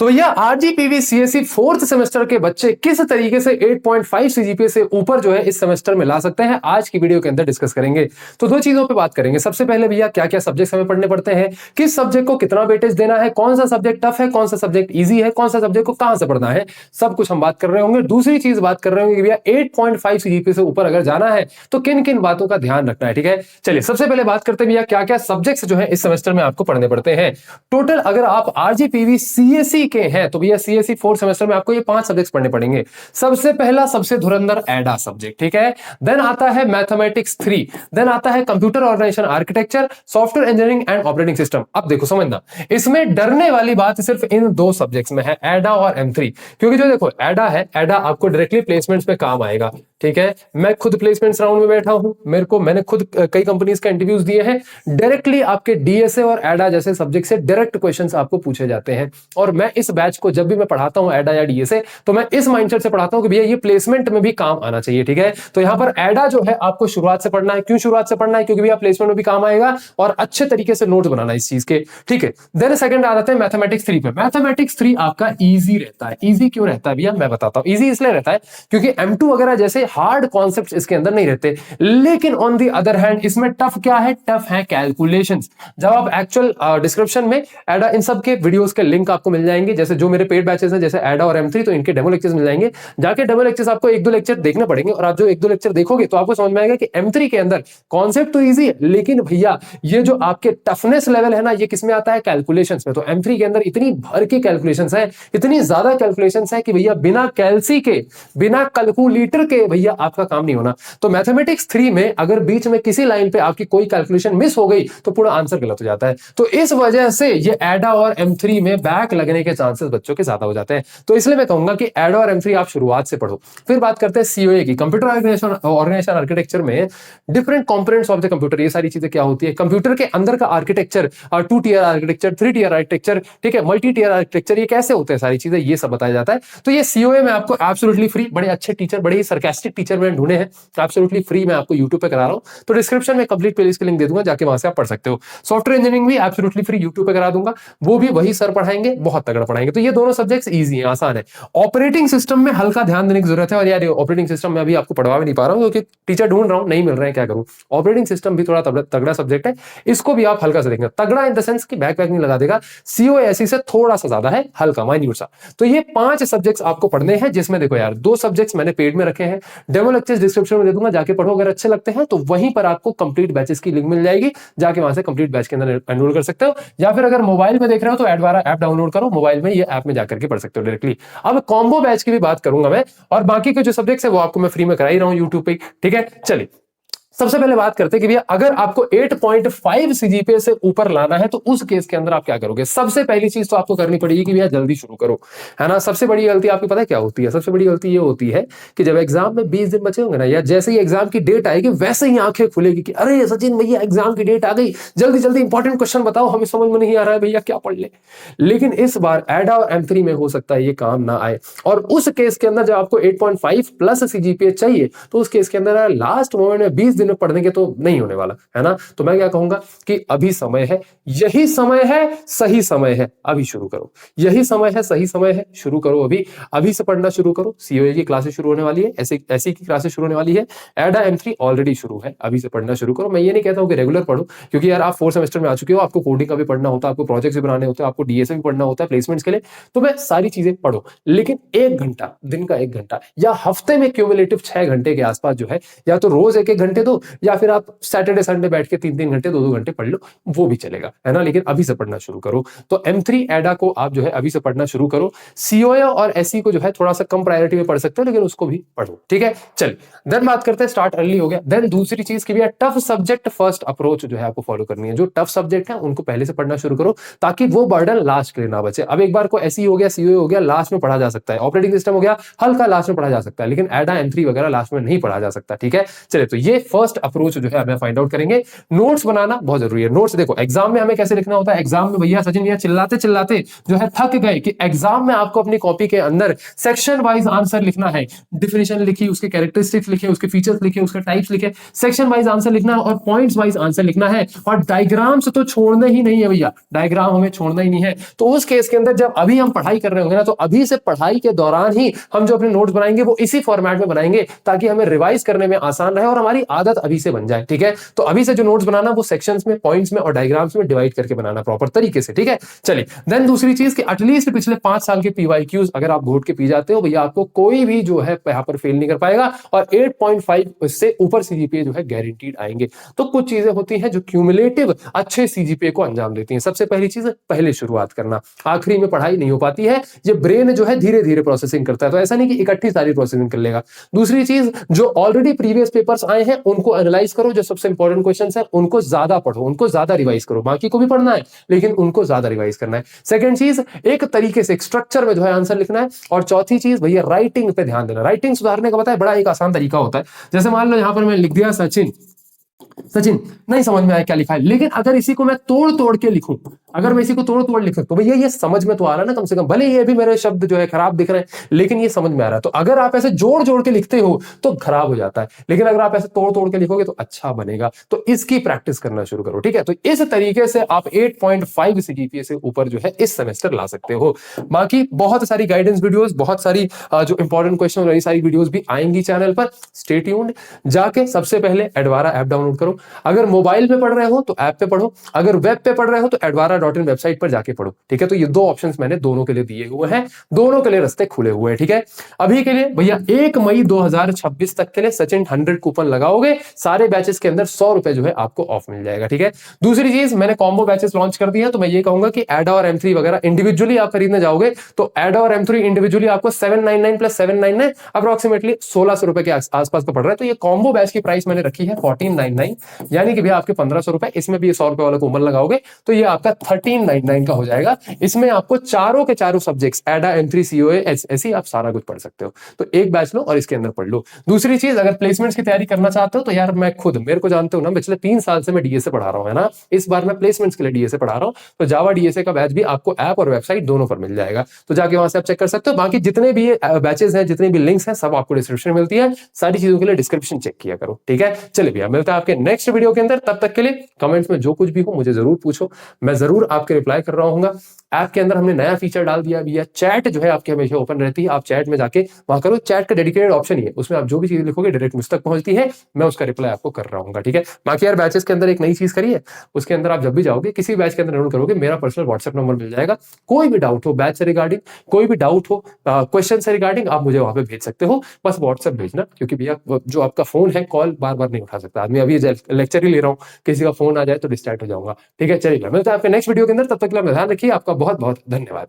तो भैया RGPV CSC fourth semester के बच्चे किस तरीके से 8.5 सीजीपीए से ऊपर जो है इस सेमेस्टर में ला सकते हैं, आज की वीडियो के अंदर डिस्कस करेंगे। तो दो चीजों पे बात करेंगे। सबसे पहले भैया क्या क्या सब्जेक्ट्स हमें पढ़ने पड़ते हैं, किस सब्जेक्ट को कितना वेटेज देना है, कौन सा सब्जेक्ट टफ है, कौन सा सब्जेक्ट ईजी है, कौन सा सब्जेक्ट को कहां से पढ़ना है, सब कुछ हम बात कर रहे होंगे। दूसरी चीज बात कर रहे होंगे कि भैया 8.5 सीजीपीए से ऊपर अगर जाना है तो किन किन बातों का ध्यान रखना है। ठीक है, चलिए सबसे पहले बात करते हैं भैया क्या क्या सब्जेक्ट्स जो है इस सेमेस्टर में आपको पढ़ने पड़ते हैं। टोटल अगर आप आरजीपीवी सीएससी के हैं तो भैया सीएससी फोर्थ सेमेस्टर में आपको ये 5 सब्जेक्ट्स पढ़ने पड़ेंगे। सबसे पहला सबसे धुरंधर एडा सब्जेक्ट, ठीक है। देन आता है मैथमेटिक्स 3, देन आता है computer organisation architecture, software engineering and operating system. अब देखो समझना, इसमें डरने वाली बात सिर्फ इन दो सब्जेक्ट्स में है, एडा और M3। क्योंकि जो देखो एडा है, एडा आपको डायरेक्टली प्लेसमेंट्स में काम आएगा। ठीक है, मैं खुद प्लेसमेंट्स राउंड में बैठा हूं, मैंने खुद कई कंपनीज का इंटरव्यूज दिए हैं। डायरेक्टली आपके डीएसए और एडा जैसे सब्जेक्ट से डायरेक्ट क्वेश्चंस आपको पूछे जाते हैं। और मैं इस बैच को जब भी मैं पढ़ाता हूं एडा या डीएसए, तो मैं इस माइंडसेट से पढ़ाता हूं कि भैया ये प्लेसमेंट में भी काम आना चाहिए। ठीक है, तो यहां पर एडा जो है आपको शुरुआत से पढ़ना है। क्यों शुरुआत से पढ़ना है? क्योंकि भैया प्लेसमेंट में भी काम आएगा और अच्छे तरीके से नोट्स बनाना इस चीज के। ठीक है, देन सेकंड आ जाते हैं मैथमेटिक्स 3 पे। मैथमेटिक्स 3 आपका इजी रहता है। इजी क्यों रहता है भैया, मैं बताता हूं। इजी इसलिए रहता है क्योंकि M2 वगैरह जैसे हार्ड कॉन्सेप्ट इसके अंदर नहीं रहते। लेकिन ऑन दी अदर हैंड इसमें टफ क्या है? टफ है कैलकुलेशंस। जब आप एक्चुअल डिस्क्रिप्शन में एडा इन सब के वीडियोस के लिंक आपको मिल जाएंगे, जैसे जो मेरे पेड बैचेस हैं जैसे एडा और M3, तो इनके डेमो लेक्चर्स मिल जाएंगे। जाके डेमो लेक्चर्स आपको एक दो लेक्चर देखने पड़ेंगे और आप जो एक दो लेक्चर देखोगे तो आपको समझ में आएगा कि M3 के अंदर कॉन्सेप्ट तो इजी है, लेकिन भैया ये जो आपके टफनेस लेवल है ना, ये किसमें आता है? कैलकुलेशंस में। तो M3 के अंदर इतनी भर के कैलकुलेशंस है, इतनी ज्यादा कैलकुलेशंस है कि भैया बिना कैलसी के, बिना कैलकुलेटर के भैया आपका काम नहीं होना। तो मैथमेटिक्स 3 में अगर बीच में किसी लाइन पे आपकी कोई कैलकुलेशन मिस हो गई तो पूरा आंसर गलत हो जाता है। तो इस वजह से ये एडा और M3 में बैक लगने के चांसेस बच्चों के ज्यादा हो जाते हैं। तो इसलिए मैं कहूंगा कि एडा और M3 आप शुरुआत से पढ़ो। फिर बात करते हैं COA की, कंप्यूटर ऑर्गेनाइजेशन आर्किटेक्चर में different components of the computer. ये सारी चीजें क्या होती है? कंप्यूटर के अंदर का architecture, 2 tier architecture, 3 tier architecture, ठीक है, मल्टी टियर आर्किटेक्चर, ये कैसे होते हैं सारी चीजें, ये सब बताया जाता है। तो ये COA में आपको एब्सोल्युटली फ्री, बड़े अच्छे टीचर, बड़े ही सरकास्टिक टीचर मैंने ढूंढे हैं, एब्सोल्युटली फ्री मैं आपको YouTube पे करा रहा हूं। तो डिस्क्रिप्शन में कंप्लीट प्लेलिस्ट के लिंक दे दूंगा, जाके वहां से आप पढ़ सकते हो। सॉफ्टवेयर इंजीनियरिंग भी एब्सोल्युटली फ्री YouTube पे करा दूंगा, वो भी वही सर पढ़ाएंगे, बहुत तगड़ा पढ़ाएंगे। तो ये दोनों सब्जेक्ट्स इजी हैं, आसान है। ऑपरेटिंग सिस्टम में हल्का ध्यान देने की जरूरत है। और यार ऑपरेटिंग सिस्टम में अभी आपको पढ़वा भी नहीं पा रहा हूं क्योंकि टीचर ढूंढ रहा हूं, नहीं मिल रहे हैं, क्या करूं। ऑपरेटिंग सिस्टम भी थोड़ा तगड़ा सब्जेक्ट है, इसको भी आप हल्का से देखेंगे। तगड़ा इन द सेंस कि बैक नहीं लगा देगा, COSE से थोड़ा सा ज्यादा है, हल्का माइन्यूट सा। तो ये 5 सब्जेक्ट्स आपको पढ़ने हैं, जिसमें देखो यार 2 सब्जेक्ट्स मैंने पेड में रखे हैं, डेमो लेक्चर्स डिस्क्रिप्शन में दे दूंगा, जाके पढ़ो। अगर अच्छे लगते हैं तो वहीं पर आपको कंप्लीट बैचेस की लिंक मिल जाएगी, जाके वहां से कंप्लीट बैच के अंदर एनरोल कर सकते हो। या फिर अगर मोबाइल में देख रहे हो तो एडवारा ऐप डाउनलोड करो, मोबाइल में ये ऐप में जाकर के पढ़ सकते हो डायरेक्टली। अब कॉम्बो बैच की भी बात करूंगा मैं, और बाकी के जो सब्जेक्ट्स है वो आपको मैं फ्री में करा ही रहा हूं यूट्यूब पे। ठीक है, चलिए सबसे पहले बात करते हैं कि भैया अगर आपको 8.5 सीजीपीए से ऊपर लाना है तो उस केस के अंदर आप क्या करोगे। सबसे पहली चीज तो आपको करनी पड़ेगी कि भैया जल्दी शुरू करो, है ना। सबसे बड़ी गलती आपको पता है क्या होती है? सबसे बड़ी गलती ये होती है कि जब एग्जाम में 20 दिन बचे होंगे ना, या जैसे ही एग्जाम की डेट आएगी वैसे ही आंखें खुलेगी कि अरे सचिन भैया एग्जाम की डेट आ गई, जल्दी जल्दी इंपॉर्टेंट क्वेश्चन बताओ, हमें समझ में नहीं आ रहा है भैया क्या पढ़ ले। लेकिन इस बार एडा और M3 में हो सकता है ये काम ना आए, और उस केस के अंदर जब आपको 8.5 प्लस सीजीपीए चाहिए तो उस केस के अंदर लास्ट मोमेंट में 20 दिन में पढ़ने के तो नहीं होने वाला, है ना। तो मैं क्या कहूंगा कि अभी समय है, यही समय है, सही समय है, अभी शुरू करो। यही समय है, सही समय है, शुरू करो। अभी से पढ़ना शुरू करो। COA की क्लासेस शुरू होने वाली है, ऐसी की क्लासेस शुरू होने वाली है। एडा M3 ऑलरेडी शुरू है, अभी से पढ़ना शुरू करो। मैं ये नहीं कहता हूं कि रेगुलर पढ़ो, क्योंकि यार आप 4th सेमेस्टर में आ चुके हो, आपको कोडिंग का भी पढ़ना होता है, आपको प्रोजेक्ट्स भी बनाने होते हैं, आपको डीएसए भी पढ़ना होता है प्लेसमेंट्स के लिए। तो मैं सारी चीजें पढ़ो, लेकिन 1 घंटा, दिन का 1 घंटा, या हफ्ते में क्यूमुलेटिव 6 घंटे के आसपास जो है, या तो रोज 1-1 घंटे दो, या फिर आप सैटरडे संडे बैठ के 3-3 घंटे 2-2 घंटे पढ़ लो, वो भी चलेगा, है ना। लेकिन अभी से पढ़ना शुरू करो। तो M3 एडा को आप जो है अभी से पढ़ना शुरू करो। COA और SE को जो है थोड़ा सा कम प्रायोरिटी में पढ़ सकते हो, लेकिन उसको भी पढ़ो। ठीक है, चलिए देन बात करते हैं, स्टार्ट अर्ली हो गया। देन दूसरी चीज की भी टफ सब्जेक्ट फर्स्ट अप्रोच जो है आपको फॉलो करनी है। जो टफ सब्जेक्ट है उनको पहले से पढ़ना शुरू करो, ताकि वो बर्डन लास्ट के लिए ना बचे। अब एक बार को SE हो गया, COA हो गया, लास्ट में पढ़ा जा सकता है। ऑपरेटिंग सिस्टम हो गया, हल्का लास्ट में पढ़ा जा सकता है, लेकिन एडा M3 वगैरह लास्ट में नहीं पढ़ा जा सकता। ठीक है, चलिए तो ये फर्स्ट फर्स्ट अप्रोच जो है हमें फाइंड आउट करेंगे। नोट्स बनाना बहुत जरूरी है। नोट्स देखो एग्जाम में हमें कैसे लिखना होता है, एग्जाम में भैया सचिन भैया चिल्लाते चिल्लाते जो है थक गए कि एग्जाम में आपको अपनी कॉपी के अंदर सेक्शन वाइज आंसर लिखना है। डिफिनेशन लिखी, उसके कैरेक्टरिस्टिक्स लिखे, उसके फीचर्स लिखे, उसके टाइप्स लिखे, सेक्शन वाइज आंसर लिखना है और पॉइंट्स वाइज आंसर लिखना है। और डायग्राम्स तो छोड़ना ही नहीं है भैया, डायग्राम हमें छोड़ना ही नहीं है। तो उस केस के अंदर जब अभी हम पढ़ाई कर रहे होंगे ना, तो अभी से पढ़ाई के दौरान ही हम जो अपने नोट्स बनाएंगे वो इसी फॉर्मेट में बनाएंगे ताकि हमें रिवाइज करने में आसान रहे और हमारी आदत अभी से बन जाए। ठीक है, तो अभी से जो नोट्स बनाना वो सेक्शंस में, पॉइंट्स में और डायग्राम्स में डिवाइड करके बनाना प्रॉपर तरीके से। ठीक है, चलिए देन दूसरी चीज कि एटलीस्ट पिछले 5 साल के पीवाईक्यूज अगर आप घोट के पी जाते हो भैया, आपको कोई भी जो है यहां पर फेल नहीं कर पाएगा और 8.5 से ऊपर सीजीपीए जो है गारंटीड आएंगे। तो कुछ चीजें होती हैं जो क्यूमुलेटिव अच्छे सीजीपीए को अंजाम देती हैं। सबसे पहली चीज पहले शुरुआत करना, आखिरी में पढ़ाई नहीं हो पाती है। ये ब्रेन जो है धीरे धीरे प्रोसेसिंग करता है, तो ऐसा नहीं कि इकट्ठी सारी प्रोसेसिंग कर लेगा। दूसरी चीज, जो ऑलरेडी प्रीवियस पेपर्स आए हैं उनको एनालाइज करो, जो सबसे इंपॉर्टेंट क्वेश्चंस हैं उनको ज्यादा पढ़ो, उनको ज्यादा रिवाइज करो। बाकी को भी पढ़ना है लेकिन उनको ज्यादा रिवाइज करना है। सेकंड चीज, एक तरीके से एक स्ट्रक्चर में जो है आंसर लिखना है। और चौथी चीज भैया राइटिंग पे ध्यान देना। राइटिंग सुधारने का पता है बड़ा एक आसान तरीका होता है। जैसे मान लो यहां पर मैं लिख दिया सचिन, सचिन नहीं समझ में आया क्या लिखा है, लेकिन अगर इसी को मैं तोड़ तोड़ के लिखूं, अगर मैं इसी को तोड़ तोड़ लिख सकता हूं भैया, ये समझ में तो आ रहा है ना कम से कम, भले ये भी मेरे शब्द जो है खराब दिख रहे हैं लेकिन ये समझ में आ रहा है। तो अगर आप ऐसे जोड़ जोड़ के लिखते हो तो खराब हो जाता है, लेकिन अगर आप ऐसे तोड़ तोड़ के लिखोगे तो अच्छा बनेगा। तो इसकी प्रैक्टिस करना शुरू करो। ठीक है, तो इस तरीके से आप 8.5 सीजीपीए से ऊपर जो है इस सेमेस्टर ला सकते हो। बाकी बहुत सारी गाइडेंस वीडियोस, बहुत सारी जो इंपॉर्टेंट क्वेश्चन वाली सारी वीडियोस भी आएंगी चैनल पर। Stay tuned. जाके सबसे पहले एडवारा ऐप डाउनलोड करो। अगर मोबाइल पे पढ़ रहे हो तो ऐप पे पढ़ो, अगर वेब पे पढ़ रहे हो तो advara.in वेबसाइट पर जाके पढ़ो। ठीक है, तो ये दो ऑप्शंस मैंने दोनों के लिए दिए हुए हैं, दोनों के लिए रास्ते खुले हुए हैं। ठीक है, अभी के लिए भैया 1 मई 2026 तक के लिए सचिन 100 कूपन लगाओगे, सारे बैचेस के अंदर 100 रुपए जो है आपको ऑफ मिल जाएगा। ठीक है, दूसरी चीज, मैंने कॉम्बो बैचेस लॉन्च कर दिया, तो मैं ये कहूंगा कि एडा और M3 वगैरह इंडिविजुअली आप खरीदने जाओगे तो एडा और M3 इंडिविजुअली आपको 799 प्लस 799 अप्रोक्सीमेटली 1600 रुपए के आसपास का पड़ रहा है। तो ये कॉम्बो बैच की प्राइस मैंने रखी है 1499, यानी कि भैया आपके 1500 रुपए, इसमें भी 100 रुपए वाला कूपन लगाओगे तो ये आपका 1399 का हो जाएगा। इसमें आपको चारों के चारों सब्जेक्ट्स एडा, M3, COA, ऐसे आप सारा कुछ पढ़ सकते हो। तो एक बैच लो और इसके अंदर पढ़ लो। दूसरी चीज, अगर प्लेसमेंट्स की तैयारी करना चाहते हो तो यार मैं खुद, मेरे को जानते हो ना, पिछले 3 साल से मैं डीएसए पढ़ा रहा हूं, है ना। इस बार मैं प्लेसमेंट्स के लिए डीएसए पढ़ा रहा हूं, तो जावा डीएसए का बैच भी आपको ऐप और वेबसाइट दोनों पर मिल जाएगा, तो जाके वहां से आप चेक कर सकते हो। बाकी जितने भी बैचेस हैं, जितने भी लिंक्स हैं, सब आपको डिस्क्रिप्शन में मिलती है। सारी चीजों के लिए डिस्क्रिप्शन चेक किया करो। ठीक है, चलिए भैया मिलता है आपके नेक्स्ट वीडियो के अंदर। तब तक के लिए कमेंट्स में जो कुछ भी हो मुझे जरूर पूछो, मैं जरूर आपके रिप्लाई कर रहा हूँ। ऐप के अंदर हमने नया फीचर डाल दिया भैया, चैट जो है आपकी हमेशा ओपन रहती है। आप चैट में जाके वहां करो, चैट का डेडिकेटेड ऑप्शन ही है, उसमें आप जो भी चीज लिखोगे डायरेक्ट मुझ तक पहुंचती है, मैं उसका रिप्लाई आपको कर रहा हूँ। ठीक है, बाकी यार बैचेस के अंदर एक नई चीज करिए, उसके अंदर आप जब भी जाओगे किसी बैच के अंदर एनरोल करोगे, मेरा पर्सनल व्हाट्सएप नंबर मिल जाएगा। कोई भी डाउट हो बैच से रिगार्डिंग, कोई भी डाउट हो क्वेश्चन से रिगार्डिंग, आप मुझे वहां पे भेज सकते हो। बस व्हाट्सएप भेजना, क्योंकि भैया जो आपका फोन है कॉल बार बार नहीं उठा सकता आदमी, अभी लेक्चर ही ले रहा हूँ, किसी का फोन आ जाए तो डिस्ट्रैक्ट हो जाऊंगा। ठीक है, चलिए मिलता है आपके नेक्स्ट वीडियो के अंदर। तब तक के लिए ध्यान रखिए, आपका बहुत बहुत धन्यवाद।